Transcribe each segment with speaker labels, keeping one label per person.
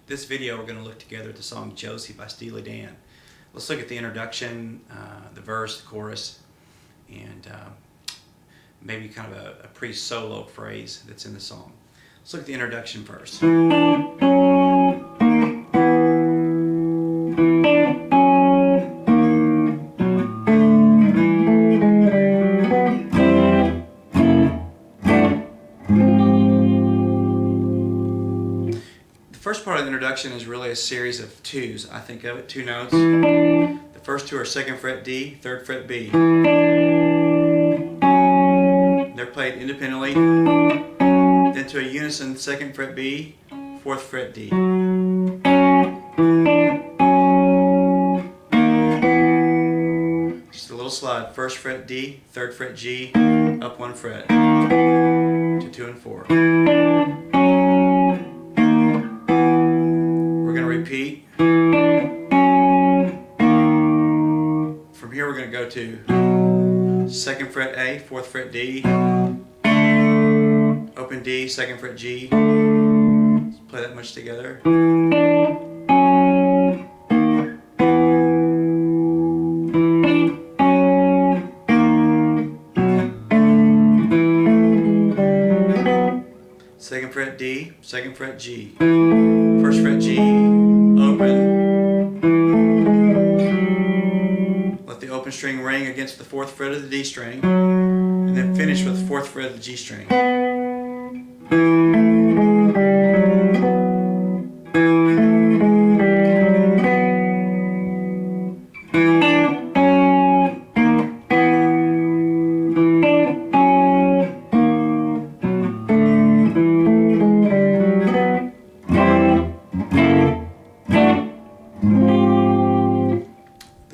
Speaker 1: This video we're going to look together at the song Josie by Steely Dan. Let's look at the introduction, the verse, the chorus, and maybe kind of a pre-solo phrase that's in the song. Let's look at the introduction first. The first part of the introduction is really a series of twos. I think of it, two notes. The first two are 2nd fret D, 3rd fret B. They're played independently. Then to a unison, 2nd fret B, 4th fret D. Just a little slide. 1st fret D, 3rd fret G, up 1 fret to 2 and 4. Repeat. From here we're going to go to 2nd fret A, 4th fret D, open D, 2nd fret G. Let's play that much together. 2nd fret D, 2nd fret G, 1st fret G, open. Let the open string ring against the 4th fret of the D string, and then finish with the 4th fret of the G string.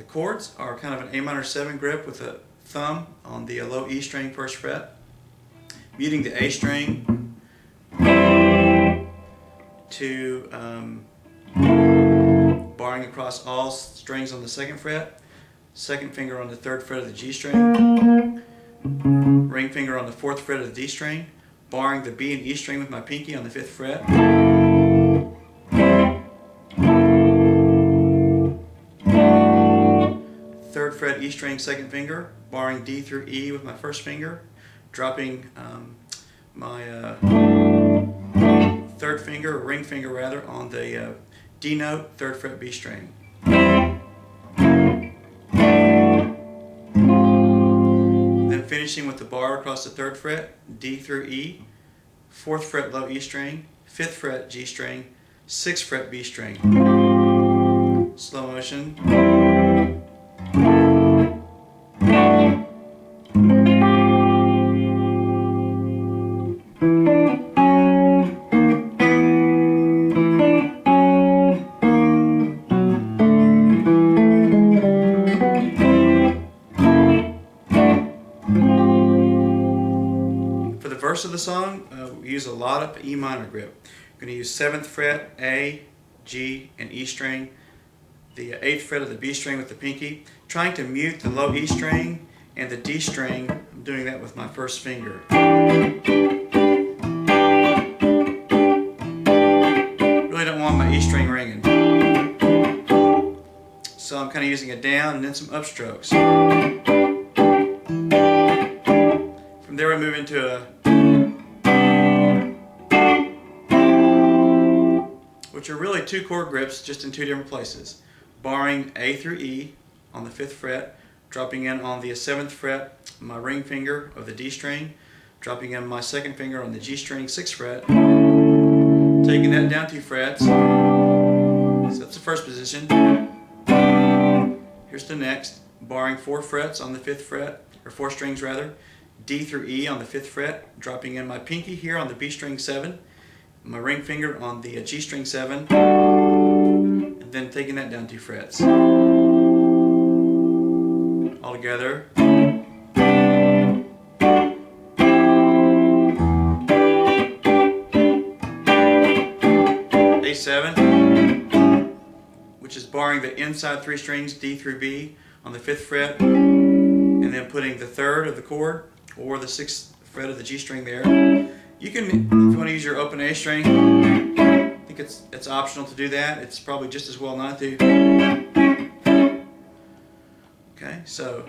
Speaker 1: Chords are kind of an A minor 7 grip with a thumb on the low E string 1st fret, muting the A string to barring across all strings on the 2nd fret, 2nd finger on the 3rd fret of the G string, ring finger on the 4th fret of the D string, barring the B and E string with my pinky on the 5th fret. 3rd fret E string 2nd finger, barring D through E with my 1st finger, dropping my 3rd finger, or ring finger rather, on the D note, 3rd fret B string. Then finishing with the bar across the 3rd fret, D through E, 4th fret low E string, 5th fret G string, 6th fret B string. Slow motion. For the verse of the song, we use a lot of E minor grip. We're going to use 7th fret, A, G, and E string, the 8th fret of the B string with the pinky, trying to mute the low E string and the D string. I'm doing that with my 1st finger. Really don't want my E string ringing. So I'm kind of using a down and then some upstrokes. From there we move into which are really 2 chord grips just in 2 different places. Barring A through E on the 5th fret, dropping in on the 7th fret my ring finger of the D string, dropping in my 2nd finger on the G string 6th fret, taking that down 2 frets. So that's the first position. Here's the next, barring 4 frets on the 5th fret, or 4 strings rather, D through E on the 5th fret, dropping in my pinky here on the B string 7, my ring finger on the G string 7, and then taking that down 2 frets. All together. A7, which is barring the inside 3 strings D through B on the 5th fret, and then putting the 3rd of the chord or the 6th fret of the G string there. You can, if you want to use your open A string, I think think it's optional to do that. It's probably just as well not to. Okay, so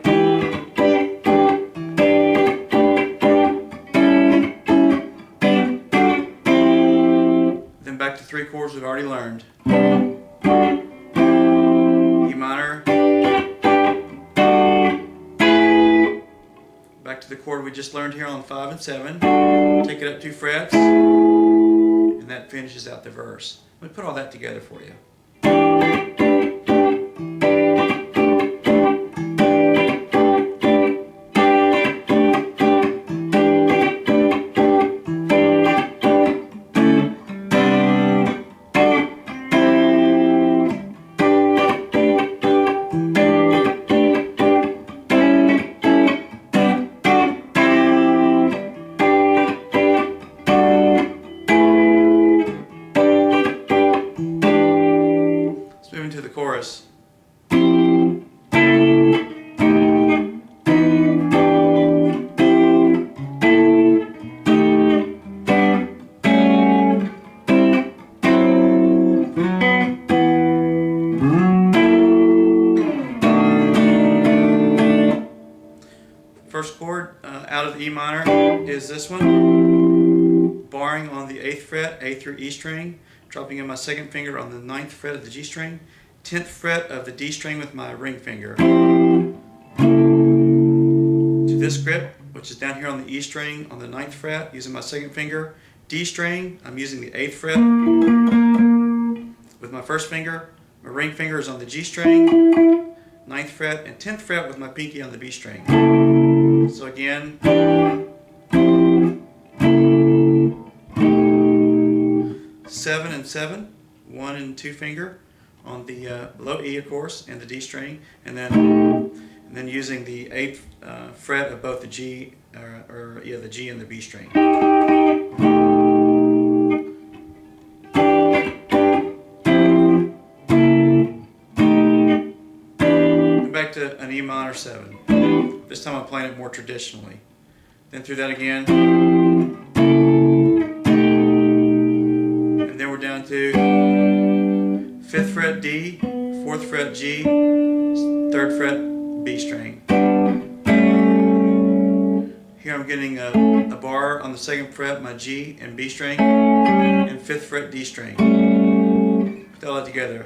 Speaker 1: then back to 3 chords we've already learned. E minor. Back to the chord we just learned here on 5 and 7. Take it up 2 frets, and that finishes out the verse. Let me put all that together for you. To the chorus. First chord out of the E minor is this one, barring on the 8th fret, A through E string, dropping in my 2nd finger on the 9th fret of the G string, 10th fret of the D string with my ring finger. To this grip, which is down here on the E string on the 9th fret, using my 2nd finger. D string, I'm using the 8th fret with my 1st finger. My ring finger is on the G string, 9th fret, and 10th fret with my pinky on the B string. So again, 7 and 7, 1 and 2 finger on the low E, of course, and the D string, and then using the 8th fret of both the G, the G and the B string. And back to an E minor 7. This time I'm playing it more traditionally. Then through that again, and then we're down to 5th fret D, 4th fret G, 3rd fret B string. Here I'm getting a bar on the 2nd fret, my G and B string, and 5th fret D string. Put all that together.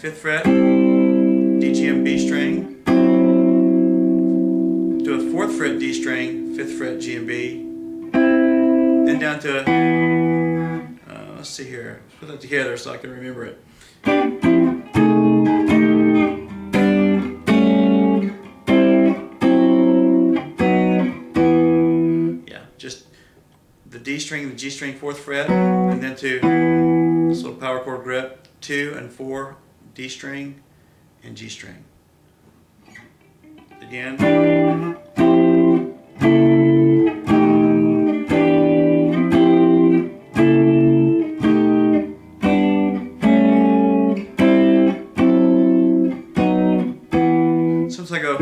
Speaker 1: 5th fret, D, G, and B string. To a 4th fret D string, 5th fret G and B. Then down to, let's see here, let's put that together so I can remember it. Yeah, just the D string and the G string, 4th fret, and then to this little power chord grip, 2 and 4, D string and G string. Again. Sometimes I go.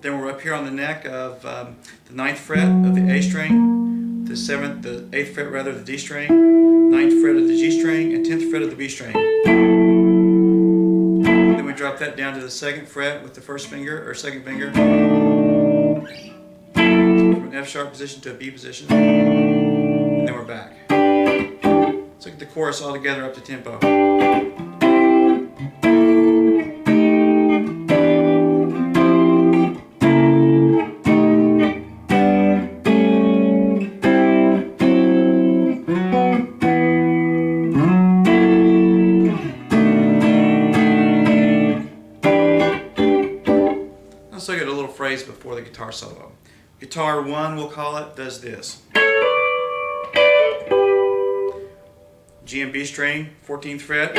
Speaker 1: Then we're up here on the neck of the 9th fret of the A string, the 8th fret rather of the D string, 9th fret of the G string, and 10th fret of the B string. Then we drop that down to the 2nd fret with the 1st finger, or 2nd finger, from an F sharp position to a B position, and then we're back. Let's look at the chorus all together up to tempo. Let's look at a little phrase before the guitar solo. Guitar 1, we'll call it, does this. G and B string, 14th fret,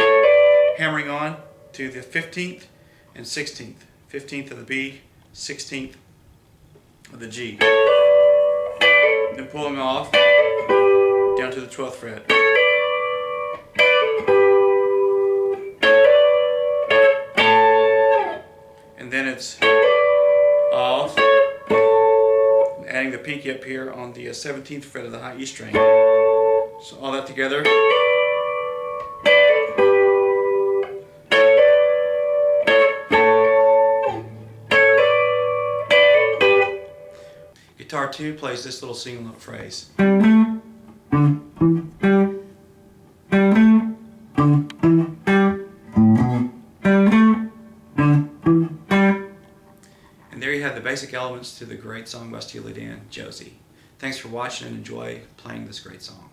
Speaker 1: hammering on to the 15th and 16th. 15th of the B, 16th of the G. Then pulling off down to the 12th fret. the pinky up here on the 17th fret of the high E string. So all that together. Guitar 2 plays this little single note phrase. And there you have the basic elements to the great song by Steely Dan, Josie. Thanks for watching and enjoy playing this great song.